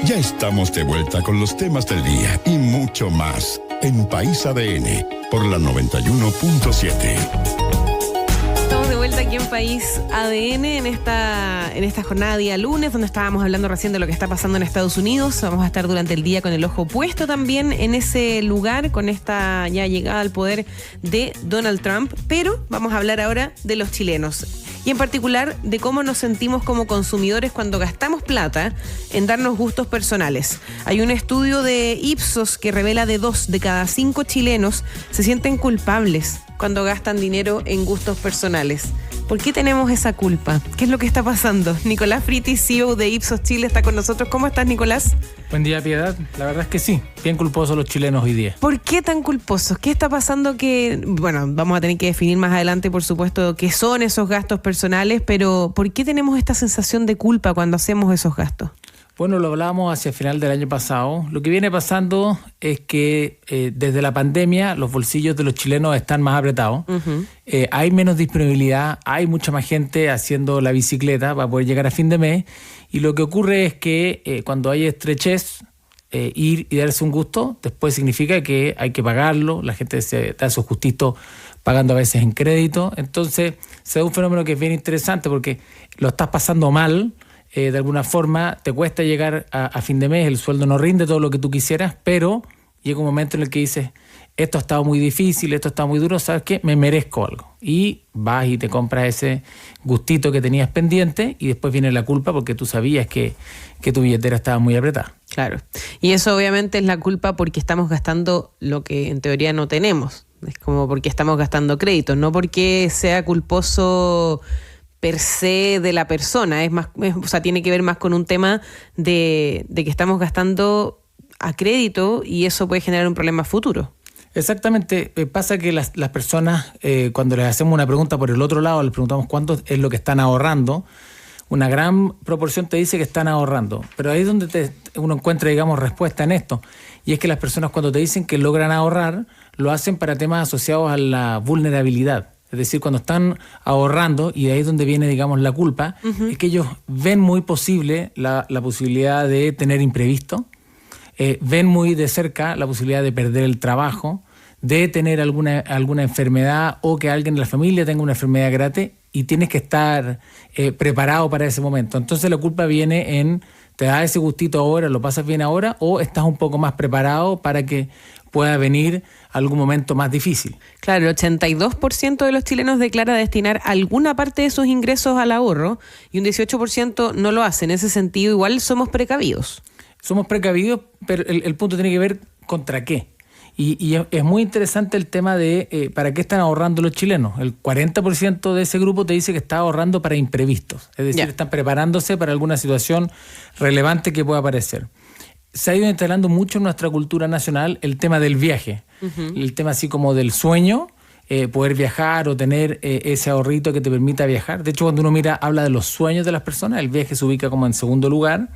Ya estamos de vuelta con los temas del día y mucho más en País ADN por la 91.7. Estamos de vuelta aquí en País ADN en esta jornada día lunes, donde estábamos hablando recién de lo que está pasando en Estados Unidos. Vamos a estar durante el día con el ojo puesto también en ese lugar, con esta ya llegada al poder de Donald Trump. Pero vamos a hablar ahora de los chilenos. Y en particular de cómo nos sentimos como consumidores cuando gastamos plata en darnos gustos personales. Hay un estudio de Ipsos que revela de 2 de cada 5 chilenos se sienten culpables cuando gastan dinero en gustos personales. ¿Por qué tenemos esa culpa? ¿Qué es lo que está pasando? Nicolás Fritti, CEO de Ipsos Chile, está con nosotros. ¿Cómo estás, Nicolás? Buen día, Piedad. La verdad es que sí, bien culposos los chilenos hoy día. ¿Por qué tan culposos? ¿Qué está pasando que, bueno, vamos a tener que definir más adelante, por supuesto, qué son esos gastos personales, pero ¿por qué tenemos esta sensación de culpa cuando hacemos esos gastos? Bueno, lo hablábamos hacia el final del año pasado. Lo que viene pasando es que desde la pandemia los bolsillos de los chilenos están más apretados. Uh-huh. Hay menos disponibilidad, hay mucha más gente haciendo la bicicleta para poder llegar a fin de mes. Y lo que ocurre es que cuando hay estrechez, ir y darse un gusto, después significa que hay que pagarlo. La gente se da esos gustitos pagando a veces en crédito. Entonces se da un fenómeno que es bien interesante porque lo estás pasando mal. De alguna forma te cuesta llegar a fin de mes, el sueldo no rinde todo lo que tú quisieras, pero llega un momento en el que dices, esto ha estado muy difícil, esto ha estado muy duro, ¿sabes qué? Me merezco algo. Y vas y te compras ese gustito que tenías pendiente y después viene la culpa porque tú sabías que tu billetera estaba muy apretada. Claro. Y eso obviamente es la culpa porque estamos gastando lo que en teoría no tenemos. Es como porque estamos gastando créditos, no porque sea culposo per se de la persona, o sea, tiene que ver más con un tema de que estamos gastando a crédito y eso puede generar un problema futuro. Exactamente, pasa que las personas, cuando les hacemos una pregunta por el otro lado, les preguntamos cuánto es lo que están ahorrando, una gran proporción te dice que están ahorrando, pero ahí es donde uno encuentra, digamos, respuesta en esto, y es que las personas cuando te dicen que logran ahorrar, lo hacen para temas asociados a la vulnerabilidad. Es decir, cuando están ahorrando, y de ahí es donde viene, digamos, la culpa, uh-huh. Es que ellos ven muy posible la posibilidad de tener imprevisto, ven muy de cerca la posibilidad de perder el trabajo, de tener alguna enfermedad o que alguien de la familia tenga una enfermedad grave y tienes que estar preparado para ese momento. Entonces la culpa viene en, te da ese gustito ahora, lo pasas bien ahora o estás un poco más preparado para que pueda venir algún momento más difícil. Claro, el 82% de los chilenos declara destinar alguna parte de sus ingresos al ahorro y un 18% no lo hace. En ese sentido, igual somos precavidos. Somos precavidos, pero el punto tiene que ver contra qué. Y es muy interesante el tema de para qué están ahorrando los chilenos. El 40% de ese grupo te dice que está ahorrando para imprevistos. Es decir, están preparándose para alguna situación relevante que pueda aparecer. Se ha ido instalando mucho en nuestra cultura nacional el tema del viaje, uh-huh. El tema así como del sueño, poder viajar o tener ese ahorrito que te permita viajar. De hecho, cuando uno habla de los sueños de las personas, el viaje se ubica como en segundo lugar.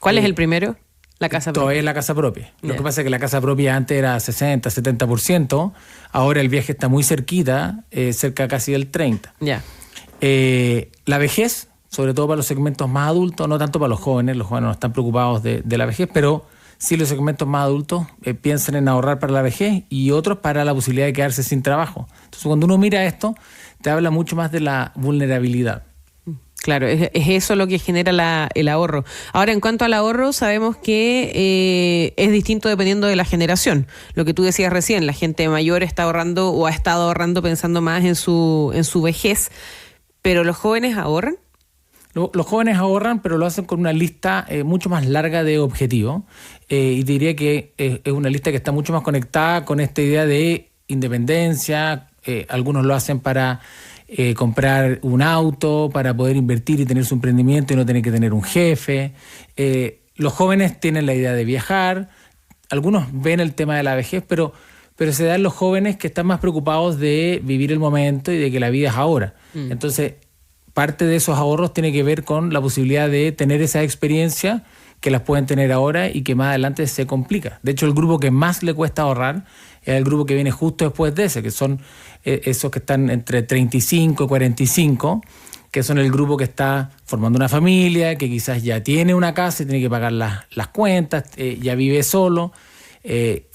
¿Cuál es el primero? La casa propia. Todavía es la casa propia. Lo que pasa es que la casa propia antes era 60, 70%, ahora el viaje está muy cerquita, cerca casi del 30%. La vejez, sobre todo para los segmentos más adultos, no tanto para los jóvenes no están preocupados de la vejez, pero sí los segmentos más adultos piensan en ahorrar para la vejez y otros para la posibilidad de quedarse sin trabajo. Entonces cuando uno mira esto, te habla mucho más de la vulnerabilidad. Claro, es eso lo que genera el ahorro. Ahora, en cuanto al ahorro, sabemos que es distinto dependiendo de la generación. Lo que tú decías recién, la gente mayor está ahorrando o ha estado ahorrando pensando más en su vejez, pero ¿los jóvenes ahorran? Los jóvenes ahorran, pero lo hacen con una lista mucho más larga de objetivos. Y diría que es una lista que está mucho más conectada con esta idea de independencia. Algunos lo hacen para comprar un auto, para poder invertir y tener su emprendimiento y no tener que tener un jefe. Los jóvenes tienen la idea de viajar. Algunos ven el tema de la vejez, pero se dan los jóvenes que están más preocupados de vivir el momento y de que la vida es ahora. Entonces, parte de esos ahorros tiene que ver con la posibilidad de tener esa experiencia que las pueden tener ahora y que más adelante se complica. De hecho, el grupo que más le cuesta ahorrar es el grupo que viene justo después de ese, que son esos que están entre 35 y 45, que son el grupo que está formando una familia, que quizás ya tiene una casa y tiene que pagar las cuentas, ya vive solo,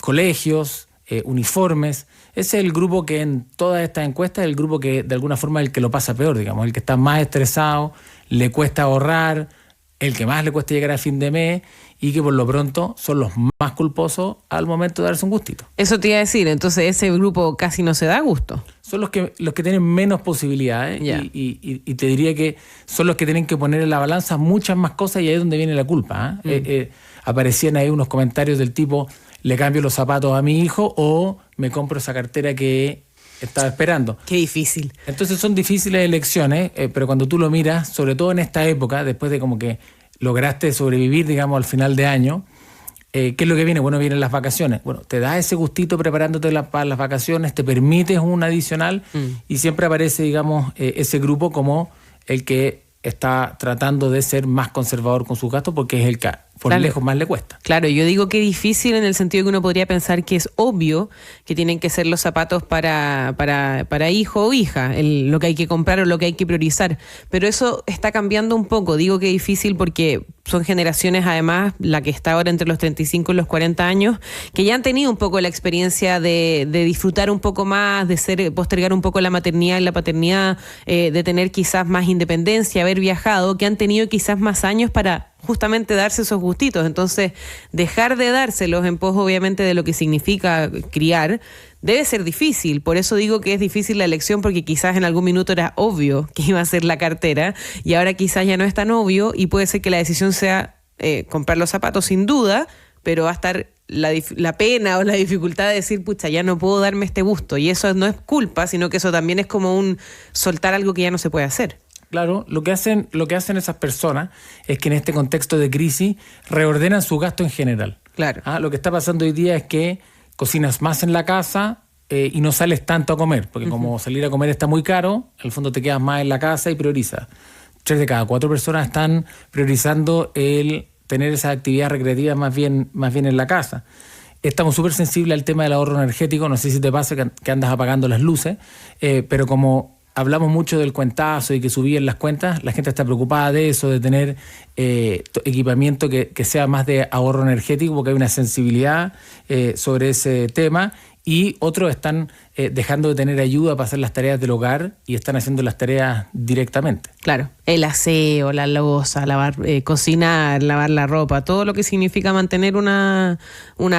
colegios, uniformes. Ese es el grupo que en todas estas encuestas es el grupo que de alguna forma es el que lo pasa peor, digamos, el que está más estresado, le cuesta ahorrar, el que más le cuesta llegar a fin de mes y que por lo pronto son los más culposos al momento de darse un gustito. Eso te iba a decir, entonces ese grupo casi no se da gusto. Son los que tienen menos posibilidades y te diría que son los que tienen que poner en la balanza muchas más cosas y ahí es donde viene la culpa. Aparecían ahí unos comentarios del tipo, le cambio los zapatos a mi hijo o me compro esa cartera que estaba esperando. Qué difícil. Entonces son difíciles elecciones, pero cuando tú lo miras, sobre todo en esta época, después de como que lograste sobrevivir, digamos, al final de año, ¿qué es lo que viene? Bueno, vienen las vacaciones. Bueno, te das ese gustito preparándote para las vacaciones, te permites un adicional y siempre aparece, digamos, ese grupo como el que está tratando de ser más conservador con sus gastos porque es el que por lejos más le cuesta. Claro, yo digo que difícil en el sentido que uno podría pensar que es obvio que tienen que ser los zapatos para hijo o hija, lo que hay que comprar o lo que hay que priorizar. Pero eso está cambiando un poco. Digo que difícil porque son generaciones, además, la que está ahora entre los 35 y los 40 años, que ya han tenido un poco la experiencia de disfrutar un poco más, de postergar un poco la maternidad y la paternidad, de tener quizás más independencia, haber viajado, que han tenido quizás más años para justamente darse esos gustitos. Entonces, dejar de dárselos en pos, obviamente, de lo que significa criar, debe ser difícil. Por eso digo que es difícil la elección, porque quizás en algún minuto era obvio que iba a ser la cartera y ahora quizás ya no es tan obvio y puede ser que la decisión sea comprar los zapatos sin duda, pero va a estar la pena o la dificultad de decir, pucha, ya no puedo darme este gusto. Y eso no es culpa, sino que eso también es como un soltar algo que ya no se puede hacer. Claro, lo que hacen esas personas es que en este contexto de crisis reordenan su gasto en general. Claro. Lo que está pasando hoy día es que cocinas más en la casa y no sales tanto a comer, porque como salir a comer está muy caro, en el fondo te quedas más en la casa y priorizas. 3 de cada 4 personas están priorizando el tener esas actividades recreativas más bien en la casa. Estamos súper sensibles al tema del ahorro energético, no sé si te pasa que andas apagando las luces, pero como hablamos mucho del cuentazo y que subían las cuentas, la gente está preocupada de eso, de tener equipamiento que sea más de ahorro energético, porque hay una sensibilidad sobre ese tema, y otros están dejando de tener ayuda para hacer las tareas del hogar y están haciendo las tareas directamente. Claro, el aseo, la loza, lavar, cocinar, lavar la ropa, todo lo que significa mantener una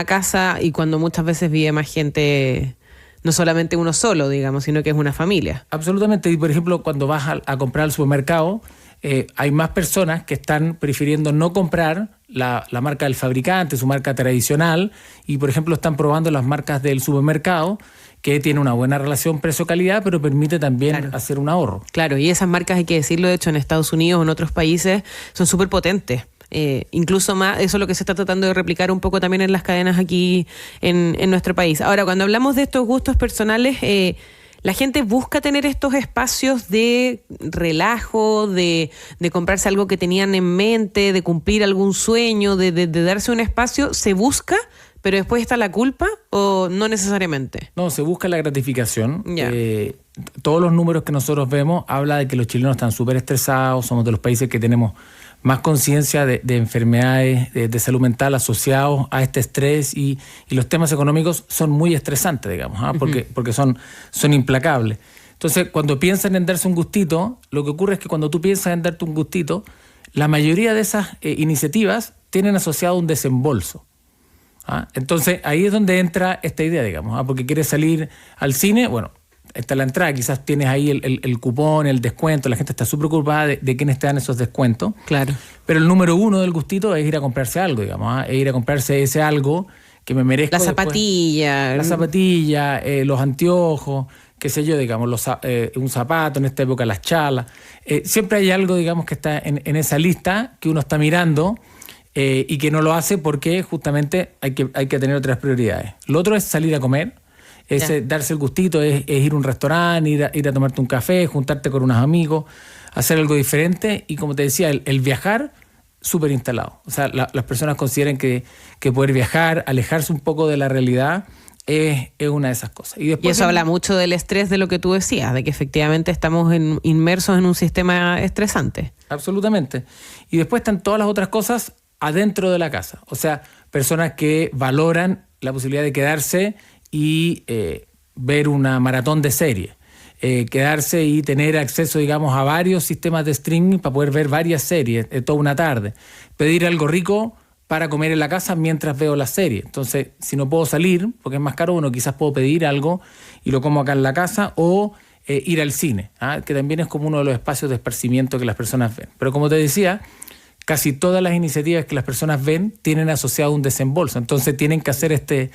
casa, y cuando muchas veces vive más gente, no solamente uno solo, digamos, sino que es una familia. Absolutamente. Y, por ejemplo, cuando vas a comprar al supermercado, hay más personas que están prefiriendo no comprar la marca del fabricante, su marca tradicional, y, por ejemplo, están probando las marcas del supermercado, que tiene una buena relación precio-calidad, pero permite también hacer un ahorro. Claro, y esas marcas, hay que decirlo, de hecho, en Estados Unidos o en otros países, son súper potentes. Incluso más, eso es lo que se está tratando de replicar un poco también en las cadenas aquí en nuestro país. Ahora, cuando hablamos de estos gustos personales, la gente busca tener estos espacios de relajo, de comprarse algo que tenían en mente, de cumplir algún sueño, de darse un espacio. ¿Se busca, pero después está la culpa o no necesariamente? No, se busca la gratificación. Todos los números que nosotros vemos habla de que los chilenos están súper estresados, somos de los países que tenemos más conciencia de enfermedades de salud mental asociados a este estrés, y los temas económicos son muy estresantes, digamos, porque son implacables. Entonces, cuando piensan en darse un gustito, lo que ocurre es que cuando tú piensas en darte un gustito, la mayoría de esas iniciativas tienen asociado un desembolso. Entonces, ahí es donde entra esta idea, digamos, porque quieres salir al cine, bueno, está la entrada, quizás tienes ahí el cupón, el descuento, la gente está súper preocupada de quiénes te dan esos descuentos. Claro. Pero el número 1 del gustito es ir a comprarse algo, digamos, es ir a comprarse ese algo que me merezco. La zapatilla. Los anteojos, qué sé yo, digamos, un zapato, en esta época las chalas. Siempre hay algo, digamos, que está en esa lista que uno está mirando y que no lo hace porque justamente hay que tener otras prioridades. Lo otro es salir a comer. Darse el gustito, es ir a un restaurante, ir a tomarte un café, juntarte con unos amigos, hacer algo diferente. Y como te decía, el viajar, súper instalado. O sea, las personas consideran que poder viajar, alejarse un poco de la realidad, es una de esas cosas. Y eso habla mucho del estrés de lo que tú decías, de que efectivamente estamos inmersos en un sistema estresante. Absolutamente. Y después están todas las otras cosas adentro de la casa. O sea, personas que valoran la posibilidad de quedarse y ver una maratón de series. Quedarse y tener acceso, digamos, a varios sistemas de streaming para poder ver varias series toda una tarde. Pedir algo rico para comer en la casa mientras veo la serie. Entonces, si no puedo salir, porque es más caro, bueno, quizás puedo pedir algo y lo como acá en la casa, o ir al cine, que también es como uno de los espacios de esparcimiento que las personas ven. Pero como te decía, casi todas las iniciativas que las personas ven tienen asociado un desembolso. Entonces tienen que hacer este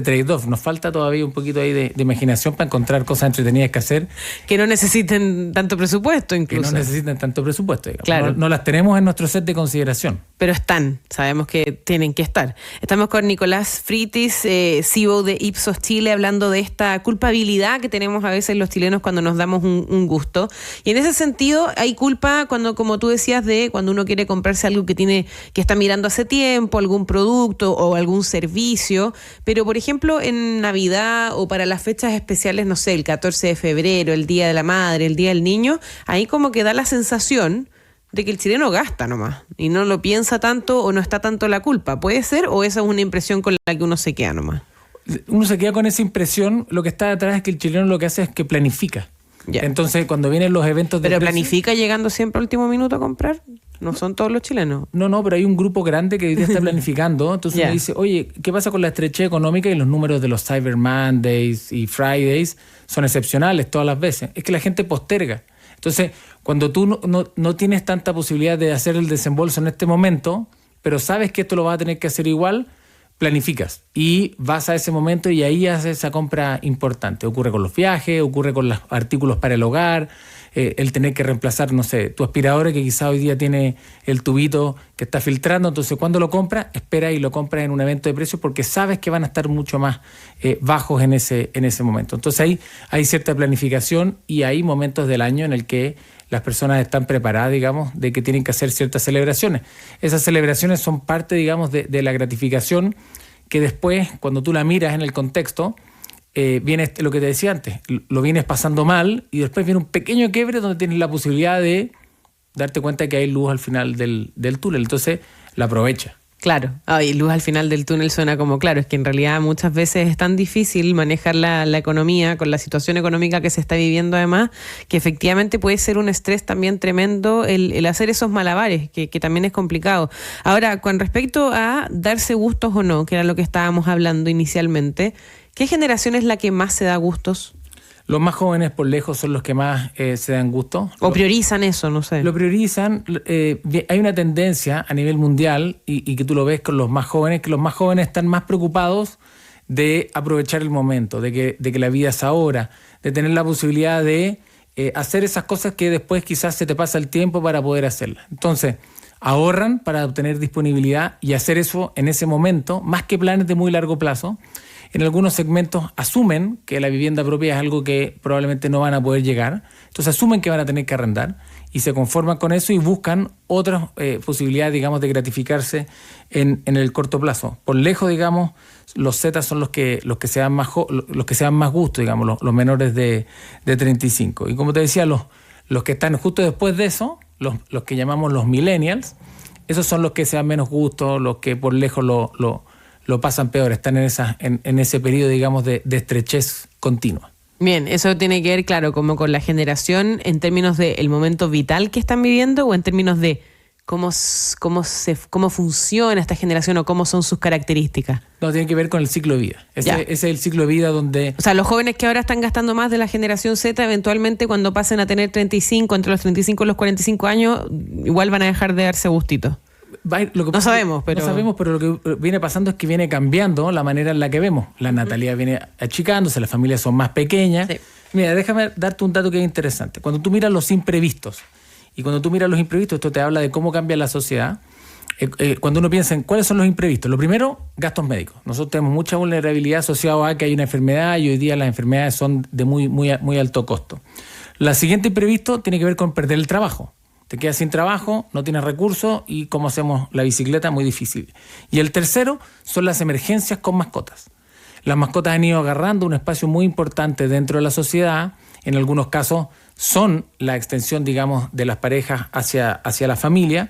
trade-off. Nos falta todavía un poquito ahí de imaginación para encontrar cosas entretenidas que hacer. Que no necesiten tanto presupuesto incluso. Que no necesiten tanto presupuesto, digamos. Claro. No las tenemos en nuestro set de consideración. Pero están, sabemos que tienen que estar. Estamos con Nicolás Freites, CEO de Ipsos Chile, hablando de esta culpabilidad que tenemos a veces los chilenos cuando nos damos un gusto. Y en ese sentido hay culpa cuando, como tú decías, de cuando uno quiere comprarse algo que está mirando hace tiempo, algún producto o algún servicio. Pero, por ejemplo, en Navidad o para las fechas especiales, no sé, el 14 de febrero, el Día de la Madre, el Día del Niño, ahí como que da la sensación de que el chileno gasta nomás y no lo piensa tanto o no está tanto la culpa. ¿Puede ser o esa es una impresión con la que uno se queda nomás? Uno se queda con esa impresión. Lo que está detrás es que el chileno lo que hace es que planifica. Ya. Entonces, cuando vienen los eventos de ¿Pero precios, planifica llegando siempre al último minuto a comprar? ¿No son todos los chilenos? No, pero hay un grupo grande que hoy día está planificando. Entonces Ya. uno dice, oye, ¿qué pasa con la estrechez económica? Y los números de los Cyber Mondays y Fridays son excepcionales todas las veces. Es que la gente posterga. Entonces, cuando tú no tienes tanta posibilidad de hacer el desembolso en este momento, pero sabes que esto lo vas a tener que hacer igual, planificas y vas a ese momento y ahí haces esa compra importante. Ocurre con los viajes, ocurre con los artículos para el hogar, el tener que reemplazar, no sé, tu aspiradora que quizá hoy día tiene el tubito que está filtrando. Entonces, cuando lo compras, espera y lo compras en un evento de precios porque sabes que van a estar mucho más bajos en ese momento. Entonces, ahí hay cierta planificación y hay momentos del año en el que las personas están preparadas, digamos, de que tienen que hacer ciertas celebraciones. Esas celebraciones son parte, digamos, de la gratificación que después, cuando tú la miras en el contexto, viene lo que te decía antes, lo vienes pasando mal y después viene un pequeño quiebre donde tienes la posibilidad de darte cuenta que hay luz al final del túnel. Entonces, la aprovecha. Claro, y luz al final del túnel suena como claro, es que en realidad muchas veces es tan difícil manejar la economía con la situación económica que se está viviendo además, que efectivamente puede ser un estrés también tremendo el hacer esos malabares, que también es complicado. Ahora, con respecto a darse gustos o no, que era lo que estábamos hablando inicialmente, ¿qué generación es la que más se da gustos? Los más jóvenes por lejos son los que más se dan gusto. ¿O priorizan eso? No sé. Lo priorizan. Hay una tendencia a nivel mundial, y que tú lo ves con los más jóvenes, que los más jóvenes están más preocupados de aprovechar el momento, de que la vida es ahora, de tener la posibilidad de hacer esas cosas que después quizás se te pasa el tiempo para poder hacerlas. Entonces, ahorran para obtener disponibilidad y hacer eso en ese momento, más que planes de muy largo plazo. En algunos segmentos asumen que la vivienda propia es algo que probablemente no van a poder llegar, entonces asumen que van a tener que arrendar y se conforman con eso y buscan otras posibilidades, digamos, de gratificarse en el corto plazo. Por lejos, digamos, los Zetas son los que se dan más gusto, digamos, los menores de 35. Y como te decía, los que están justo después de eso, los que llamamos los millennials, esos son los que se dan menos gusto, los que por lejos lo pasan peor, están en ese periodo, digamos, de estrechez continua. Bien, eso tiene que ver, claro, como con la generación en términos del momento vital que están viviendo o en términos de cómo funciona esta generación o cómo son sus características. No, tiene que ver con el ciclo de vida. Ese es el ciclo de vida donde... O sea, los jóvenes que ahora están gastando más de la generación Z, eventualmente cuando pasen a tener 35, entre los 35 y los 45 años, igual van a dejar de darse gustitos. No sabemos, pero lo que viene pasando es que viene cambiando la manera en la que vemos. La natalidad viene achicándose, las familias son más pequeñas. Sí. Mira, déjame darte un dato que es interesante. Cuando tú miras los imprevistos, esto te habla de cómo cambia la sociedad. Cuando uno piensa en cuáles son los imprevistos, lo primero, gastos médicos. Nosotros tenemos mucha vulnerabilidad asociada a que hay una enfermedad y hoy día las enfermedades son de muy alto costo. La siguiente imprevisto tiene que ver con perder el trabajo. Te quedas sin trabajo, no tienes recursos y cómo hacemos la bicicleta, muy difícil. Y el tercero son las emergencias con mascotas. Las mascotas han ido agarrando un espacio muy importante dentro de la sociedad. En algunos casos son la extensión, digamos, de las parejas hacia la familia,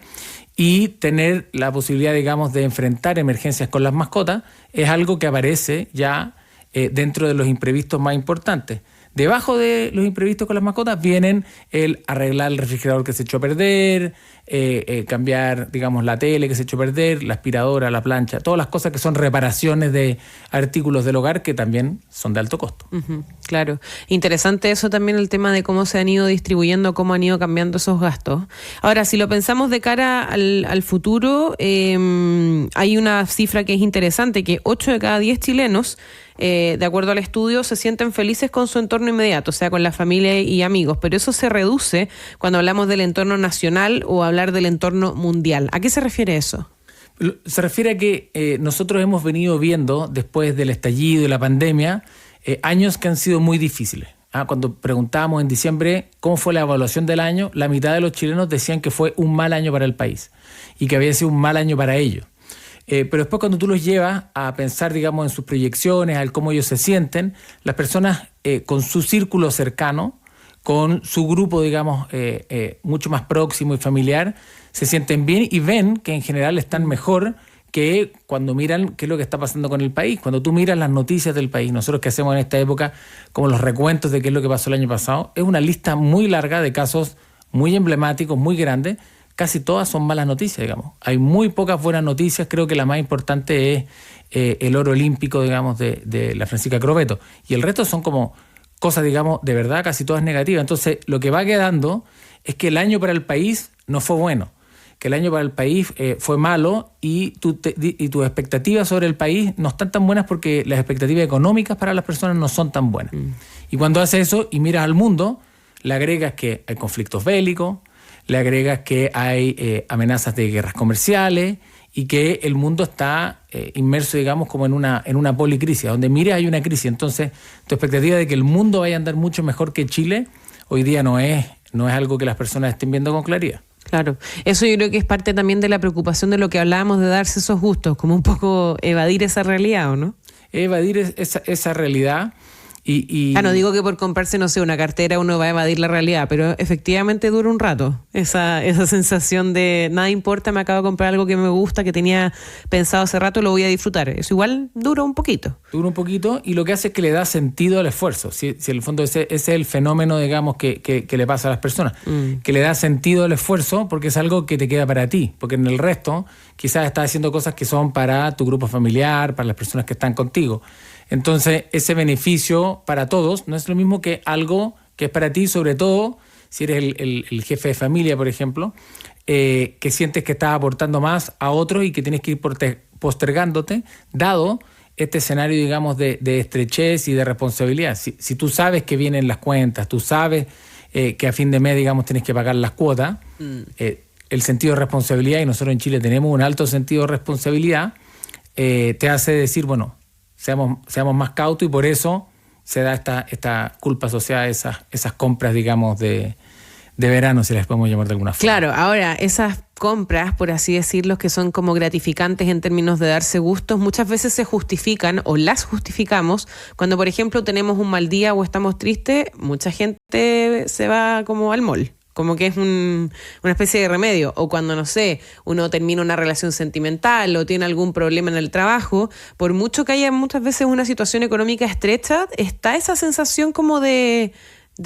y tener la posibilidad, digamos, de enfrentar emergencias con las mascotas es algo que aparece ya dentro de los imprevistos más importantes. Debajo de los imprevistos con las mascotas vienen el arreglar el refrigerador que se echó a perder, cambiar, digamos, la tele que se echó a perder, la aspiradora, la plancha, todas las cosas que son reparaciones de artículos del hogar que también son de alto costo. Claro. Interesante eso también, el tema de cómo se han ido distribuyendo, cómo han ido cambiando esos gastos. Ahora, si lo pensamos de cara al futuro, hay una cifra que es interesante, que 8 de cada 10 chilenos, de acuerdo al estudio, se sienten felices con su entorno inmediato, o sea, con la familia y amigos, pero eso se reduce cuando hablamos del entorno nacional o hablar del entorno mundial. ¿A qué se refiere eso? Se refiere a que nosotros hemos venido viendo, después del estallido y la pandemia, años que han sido muy difíciles. Cuando preguntábamos en diciembre cómo fue la evaluación del año, la mitad de los chilenos decían que fue un mal año para el país y que había sido un mal año para ellos. Pero después, cuando tú los llevas a pensar, digamos, en sus proyecciones, al cómo ellos se sienten, las personas con su círculo cercano, con su grupo, digamos, mucho más próximo y familiar, se sienten bien y ven que en general están mejor que cuando miran qué es lo que está pasando con el país. Cuando tú miras las noticias del país, nosotros que hacemos en esta época como los recuentos de qué es lo que pasó el año pasado, es una lista muy larga de casos muy emblemáticos, muy grandes. Casi todas son malas noticias, digamos. Hay muy pocas buenas noticias. Creo que la más importante es el oro olímpico, digamos, de la Francisca Crobeto. Y el resto son como cosas, digamos, de verdad casi todas negativas. Entonces, lo que va quedando es que el año para el país no fue bueno, que el año para el país fue malo, y tus expectativas sobre el país no están tan buenas porque las expectativas económicas para las personas no son tan buenas. Y cuando haces eso y miras al mundo, le agregas que hay conflictos bélicos, le agregas que hay amenazas de guerras comerciales y que el mundo está inmerso, digamos, como en una policrisis. Donde mires hay una crisis. Entonces, tu expectativa de que el mundo vaya a andar mucho mejor que Chile, hoy día no es algo que las personas estén viendo con claridad. Claro, eso yo creo que es parte también de la preocupación de lo que hablábamos de darse esos gustos, como un poco evadir esa realidad, ¿o no? Evadir esa realidad. No digo que por comprarse, no sé, una cartera uno va a evadir la realidad, pero efectivamente dura un rato esa sensación de nada importa, me acabo de comprar algo que me gusta, que tenía pensado hace rato, lo voy a disfrutar. Eso igual dura un poquito. Dura un poquito, y lo que hace es que le da sentido al esfuerzo. Si en el fondo ese es el fenómeno, digamos, que le pasa a las personas, que le da sentido al esfuerzo porque es algo que te queda para ti, porque en el resto quizás estás haciendo cosas que son para tu grupo familiar, para las personas que están contigo. Entonces, ese beneficio para todos no es lo mismo que algo que es para ti, sobre todo si eres el jefe de familia, por ejemplo, que sientes que estás aportando más a otros y que tienes que ir postergándote, dado este escenario, digamos, de estrechez y de responsabilidad. Si tú sabes que vienen las cuentas, tú sabes que a fin de mes, digamos, tienes que pagar las cuotas, el sentido de responsabilidad, y nosotros en Chile tenemos un alto sentido de responsabilidad, te hace decir, bueno, seamos más cautos, y por eso se da esta culpa asociada a esas compras, digamos, de verano, si las podemos llamar de alguna forma. Claro, ahora, esas compras, por así decirlo, que son como gratificantes en términos de darse gustos, muchas veces se justifican o las justificamos cuando, por ejemplo, tenemos un mal día o estamos tristes. Mucha gente se va como al mall, como que es una especie de remedio. O cuando, no sé, uno termina una relación sentimental o tiene algún problema en el trabajo, por mucho que haya muchas veces una situación económica estrecha, está esa sensación como de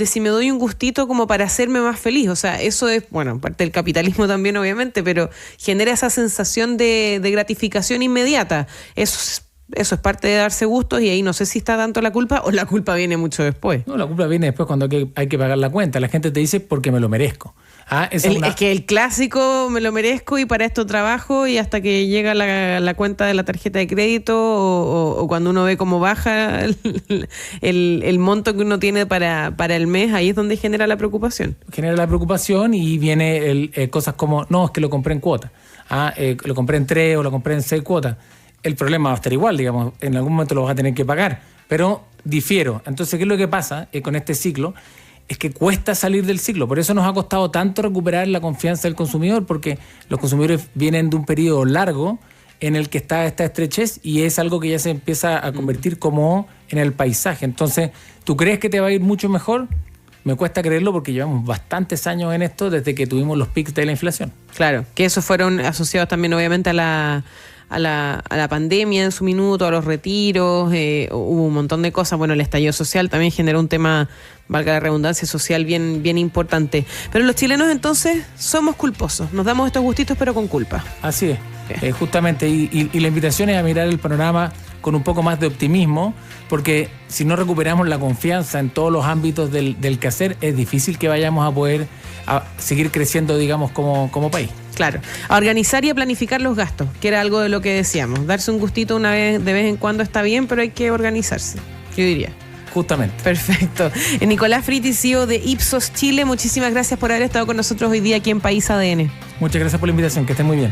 si me doy un gustito como para hacerme más feliz. O sea, eso es, bueno, parte del capitalismo también, obviamente, pero genera esa sensación de gratificación inmediata. Eso es parte de darse gustos, y ahí no sé si está tanto la culpa o la culpa viene mucho después. No, la culpa viene después cuando hay que pagar la cuenta. La gente te dice porque me lo merezco. Es que el clásico me lo merezco y para esto trabajo, y hasta que llega la cuenta de la tarjeta de crédito o cuando uno ve cómo baja el monto que uno tiene para el mes, ahí es donde genera la preocupación. Genera la preocupación, y viene cosas como, no, es que lo compré en cuotas. Lo compré en 3 o lo compré en 6 cuotas. El problema va a estar igual, digamos, en algún momento lo vas a tener que pagar, pero difiero. Entonces, ¿qué es lo que pasa con este ciclo? Es que cuesta salir del ciclo. Por eso nos ha costado tanto recuperar la confianza del consumidor, porque los consumidores vienen de un periodo largo en el que está esta estrechez y es algo que ya se empieza a convertir como en el paisaje. Entonces, ¿tú crees que te va a ir mucho mejor? Me cuesta creerlo porque llevamos bastantes años en esto desde que tuvimos los picos de la inflación. Claro, que esos fueron asociados también obviamente a la pandemia en su minuto, a los retiros, hubo un montón de cosas. Bueno, el estallido social también generó un tema, valga la redundancia, social bien importante. Pero los chilenos entonces somos culposos, nos damos estos gustitos pero con culpa. Así es, justamente, y la invitación es a mirar el panorama con un poco más de optimismo, porque si no recuperamos la confianza en todos los ámbitos del quehacer, es difícil que vayamos a poder seguir creciendo, digamos, como país. Claro, a organizar y a planificar los gastos, que era algo de lo que decíamos. Darse un gustito de vez en cuando está bien, pero hay que organizarse, yo diría. Justamente. Perfecto. Nicolás Fritti, CEO de Ipsos Chile, muchísimas gracias por haber estado con nosotros hoy día aquí en País ADN. Muchas gracias por la invitación, que estén muy bien.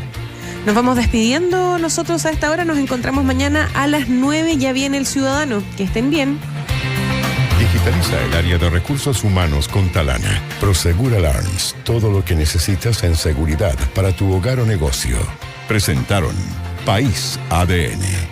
Nos vamos despidiendo nosotros a esta hora, nos encontramos mañana a las 9, ya viene El Ciudadano. Que estén bien. Digitaliza el área de recursos humanos con Talana. Prosegur Alarms. Todo lo que necesitas en seguridad para tu hogar o negocio. Presentaron País ADN.